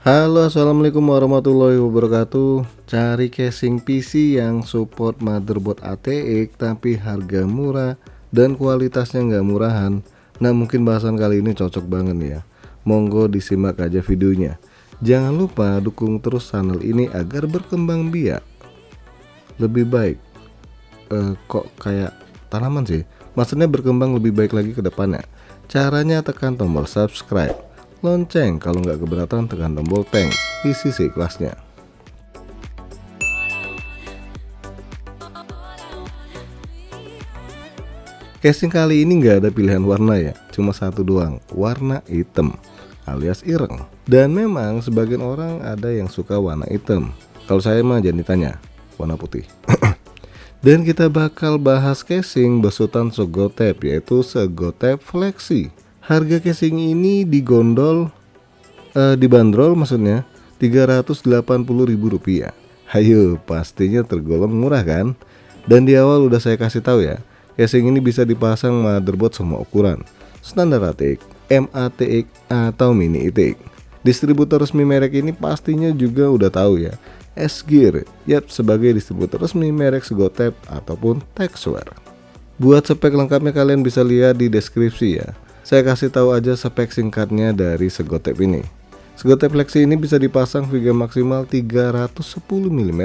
Halo, assalamualaikum warahmatullahi wabarakatuh. Cari casing PC yang support motherboard ATX tapi harga murah dan kualitasnya nggak murahan. Nah, mungkin bahasan kali ini cocok banget nih ya. Monggo disimak aja videonya. Jangan lupa dukung terus channel ini agar berkembang biak. Lebih baik kok kayak tanaman sih. Maksudnya berkembang lebih baik lagi ke depannya. Caranya tekan tombol subscribe, lonceng, kalau nggak keberatan tekan tombol thanks, isi kelasnya. Casing kali ini nggak ada pilihan warna ya, cuma satu doang, warna hitam alias ireng. Dan memang sebagian orang ada yang suka warna hitam. Kalau saya mah jangan ditanya, warna putih. Dan kita bakal bahas casing besutan Segotep, yaitu Segotep Flexi. Harga casing ini dibanderol maksudnya Rp380.000. Hayo, pastinya tergolong murah kan? Dan di awal udah saya kasih tahu ya, casing ini bisa dipasang motherboard semua ukuran, standar ATX, MATX atau mini ATX. Distributor resmi merek ini pastinya juga udah tahu ya, S-Gear, sebagai distributor resmi merek Segotep ataupun Texware. Buat spek lengkapnya kalian bisa lihat di deskripsi ya. Saya kasih tahu aja spek singkatnya dari Segotep ini. Segotep Flexi ini bisa dipasang VGA maksimal 310 mm,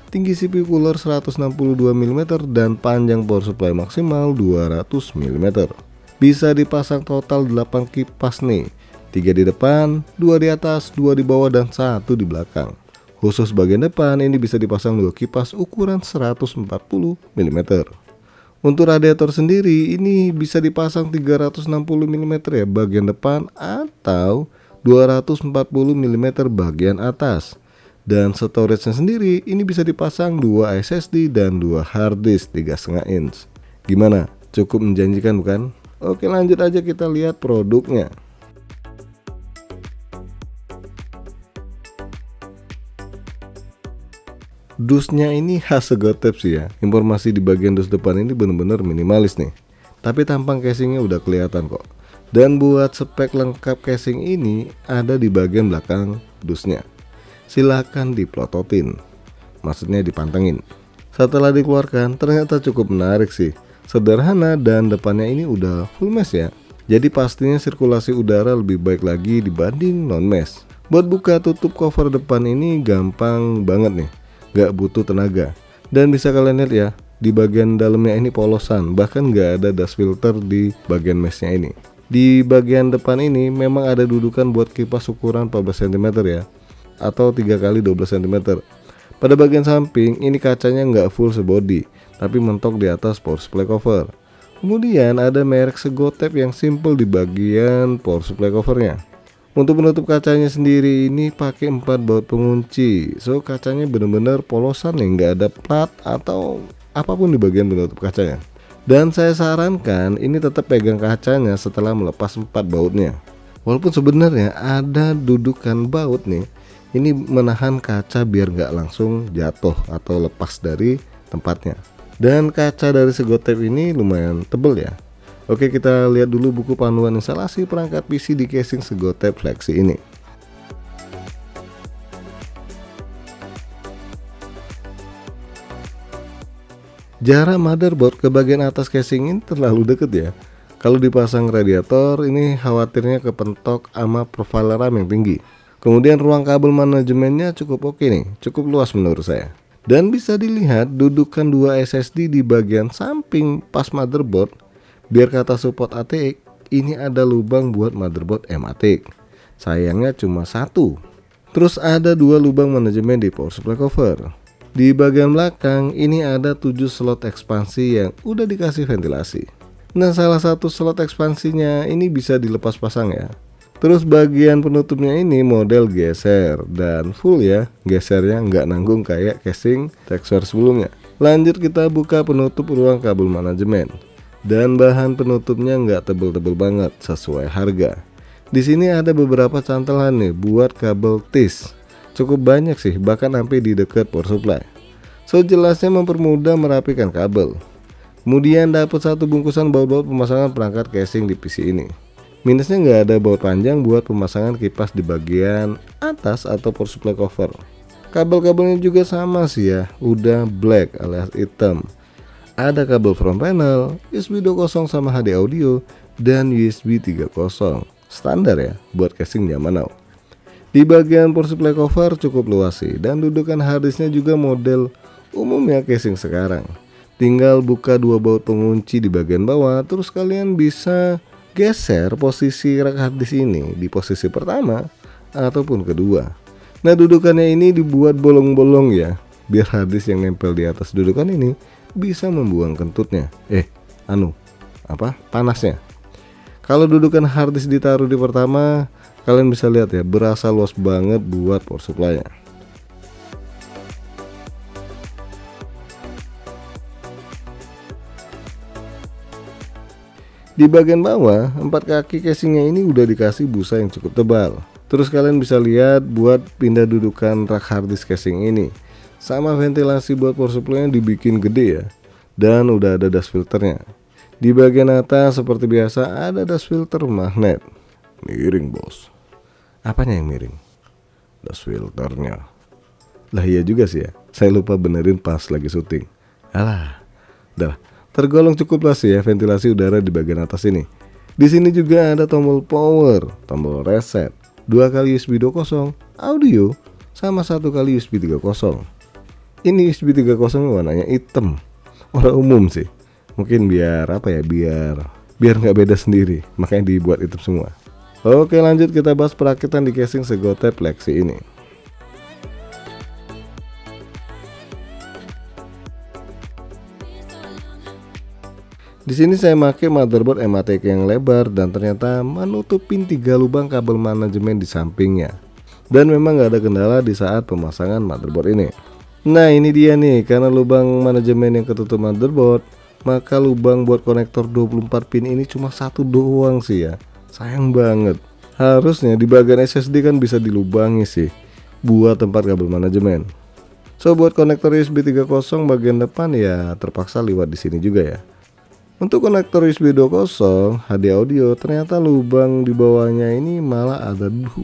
tinggi CPU cooler 162 mm dan panjang power supply maksimal 200 mm. Bisa dipasang total 8 kipas nih, 3 di depan, 2 di atas, 2 di bawah dan 1 di belakang. Khusus bagian depan ini bisa dipasang 2 kipas ukuran 140 mm. Untuk radiator sendiri ini bisa dipasang 360 mm ya bagian depan atau 240 mm bagian atas. Dan storage-nya sendiri ini bisa dipasang 2 SSD dan 2 hard disk 3,5 inch. Gimana? Cukup menjanjikan bukan? Oke, lanjut aja kita lihat produknya. Dusnya ini khas Segotep sih ya. Informasi di bagian dus depan ini bener-bener minimalis nih. Tapi tampang casingnya udah kelihatan kok. Dan buat spek lengkap casing ini ada di bagian belakang dusnya. Silahkan diplototin, maksudnya dipantengin. Setelah dikeluarkan ternyata cukup menarik sih. Sederhana dan depannya ini udah full mesh ya. Jadi pastinya sirkulasi udara lebih baik lagi dibanding non mesh. Buat buka tutup cover depan ini gampang banget nih, gak butuh tenaga. Dan bisa kalian lihat ya, di bagian dalamnya ini polosan, bahkan gak ada dust filter di bagian meshnya ini. Di bagian depan ini memang ada dudukan buat kipas ukuran 14 cm ya, atau 3x12 cm. Pada bagian samping ini kacanya nggak full sebody, tapi mentok di atas power supply cover. Kemudian ada merek Segotep yang simple di bagian power supply covernya. Untuk penutup kacanya sendiri ini pakai 4 baut pengunci. So kacanya bener-bener polosan nih, nggak ada plat atau apapun di bagian penutup kacanya. Dan saya sarankan ini tetap pegang kacanya setelah melepas 4 bautnya. Walaupun sebenarnya ada dudukan baut nih, ini menahan kaca biar nggak langsung jatuh atau lepas dari tempatnya. Dan kaca dari Segotep ini lumayan tebel ya. Oke, kita lihat dulu buku panduan instalasi perangkat PC di casing Segotep Flexi ini. Jarak motherboard ke bagian atas casing ini terlalu deket ya. Kalau dipasang radiator ini khawatirnya kepentok sama profile RAM yang tinggi. Kemudian ruang kabel manajemennya cukup oke nih, cukup luas menurut saya. Dan bisa dilihat dudukan 2 SSD di bagian samping pas motherboard. Biar kata support ATX, ini ada lubang buat motherboard MATX. Sayangnya cuma satu. Terus ada 2 lubang manajemen di power supply cover. Di bagian belakang ini ada 7 slot ekspansi yang udah dikasih ventilasi. Nah, salah satu slot ekspansinya ini bisa dilepas pasang ya. Terus bagian penutupnya ini model geser dan full ya. Gesernya nggak nanggung kayak casing Texware sebelumnya. Lanjut kita buka penutup ruang kabel manajemen. Dan bahan penutupnya nggak tebel-tebel banget sesuai harga. Di sini ada beberapa cantelan nih buat kabel TIS. Cukup banyak sih, bahkan sampai di dekat power supply. So jelasnya mempermudah merapikan kabel. Kemudian dapat satu bungkusan baut-baut pemasangan perangkat casing di PC ini. Minusnya nggak ada baut panjang buat pemasangan kipas di bagian atas atau power supply cover. Kabel-kabelnya juga sama sih ya, udah black alias hitam. Ada kabel front panel, USB 2.0 sama HD audio, dan USB 3.0. Standar ya buat casing zaman now. Di bagian power supply cover cukup luas sih, dan dudukan harddisknya juga model umumnya casing sekarang. Tinggal buka dua baut pengunci di bagian bawah, terus kalian bisa geser posisi rak harddisk ini di posisi pertama ataupun kedua. Nah, dudukannya ini dibuat bolong-bolong ya, biar harddisk yang nempel di atas dudukan ini bisa membuang kentutnya. Panasnya. Kalau dudukan harddisk ditaruh di pertama, kalian bisa lihat ya, berasa luas banget buat power supply-nya. Di bagian bawah, 4 kaki casingnya ini udah dikasih busa yang cukup tebal. Terus kalian bisa lihat buat pindah dudukan rak harddisk casing ini. Sama ventilasi buat power supply-nya dibikin gede ya. Dan udah ada dust filternya. Di bagian atas seperti biasa ada dust filter magnet. Miring bos. Apanya yang miring? Dust filternya. Lah iya juga sih ya. Saya lupa benerin pas lagi syuting. Alah. Dah. Tergolong cukup luas ya ventilasi udara di bagian atas ini. Di sini juga ada tombol power, tombol reset, 2 kali USB 2.0, audio, sama 1 kali USB 3.0. Ini USB 3.0 warnanya hitam. Warna umum sih. Mungkin biar biar nggak beda sendiri, makanya dibuat hitam semua. Oke, lanjut kita bahas perakitan di casing Segotep Lexi ini. Di sini saya pakai motherboard MATK yang lebar dan ternyata menutupin 3 lubang kabel manajemen di sampingnya. Dan memang gak ada kendala di saat pemasangan motherboard ini. Nah, ini dia nih, karena lubang manajemen yang ketutup motherboard, maka lubang buat konektor 24 pin ini cuma satu doang sih ya. Sayang banget. Harusnya di bagian SSD kan bisa dilubangi sih buat tempat kabel manajemen. So, buat konektor USB 3.0 bagian depan ya terpaksa lewat di sini juga ya. Untuk konektor USB 2.0 HD audio, ternyata lubang di bawahnya ini malah ada 2.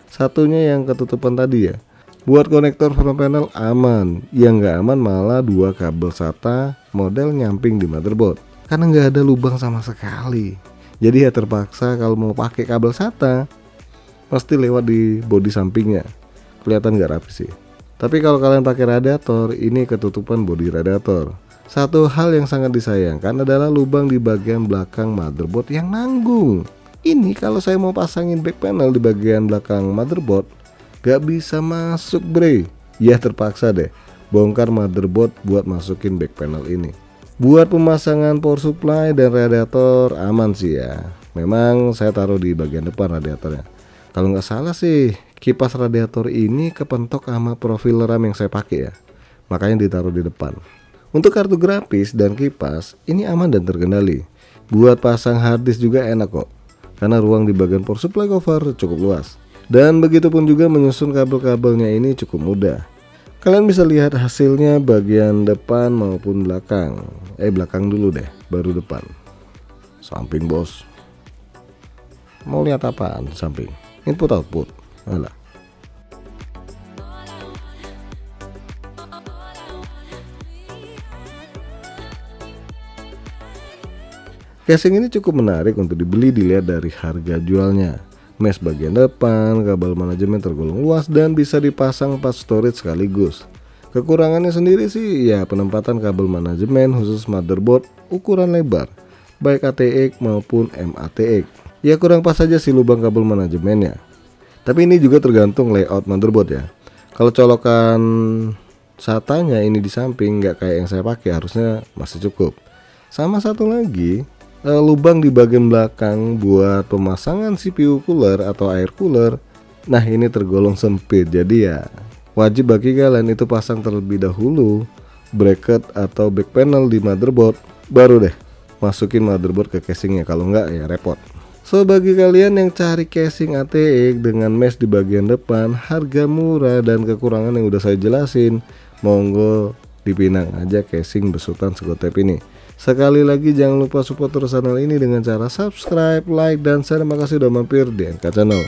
Satunya yang ketutupan tadi ya. Buat konektor front panel aman. Yang nggak aman malah 2 kabel SATA model nyamping di motherboard. Karena nggak ada lubang sama sekali. Jadi ya terpaksa kalau mau pakai kabel SATA pasti lewat di bodi sampingnya. Kelihatan nggak rapi sih. Tapi kalau kalian pakai radiator, ini ketutupan bodi radiator. Satu hal yang sangat disayangkan adalah lubang di bagian belakang motherboard yang nanggung. Ini kalau saya mau pasangin back panel di bagian belakang motherboard, gak bisa masuk bre. Ya terpaksa deh bongkar motherboard buat masukin back panel ini. Buat pemasangan power supply dan radiator aman sih ya. Memang saya taruh di bagian depan radiatornya. Kalau nggak salah sih kipas radiator ini kepentok sama profil RAM yang saya pakai ya. Makanya ditaruh di depan. Untuk kartu grafis dan kipas ini aman dan terkendali. Buat pasang harddisk juga enak kok, karena ruang di bagian power supply cover cukup luas. Dan begitupun juga menyusun kabel-kabelnya ini cukup mudah. Kalian bisa lihat hasilnya bagian depan maupun belakang. Belakang dulu deh, baru depan. Samping bos. Mau lihat apaan samping? Input output. Alah. Casing ini cukup menarik untuk dibeli dilihat dari harga jualnya. Mesh bagian depan, kabel manajemen tergolong luas dan bisa dipasang 4 storage sekaligus. Kekurangannya sendiri sih ya penempatan kabel manajemen khusus motherboard ukuran lebar, baik ATX maupun MATX. Ya kurang pas saja sih lubang kabel manajemennya. Tapi ini juga tergantung layout motherboard ya. Kalau colokan SATA-nya ini di samping nggak kayak yang saya pakai, harusnya masih cukup. Sama satu lagi, lubang di bagian belakang buat pemasangan CPU cooler atau air cooler. Nah ini tergolong sempit, jadi ya wajib bagi kalian itu pasang terlebih dahulu bracket atau back panel di motherboard, baru deh masukin motherboard ke casingnya, kalau enggak ya repot. So bagi kalian yang cari casing ATX dengan mesh di bagian depan, harga murah dan kekurangan yang udah saya jelasin, monggo dipinang aja casing besutan Segotep ini. Sekali lagi jangan lupa support terus channel ini dengan cara subscribe, like, dan share. Terima kasih udah mampir di NK Channel.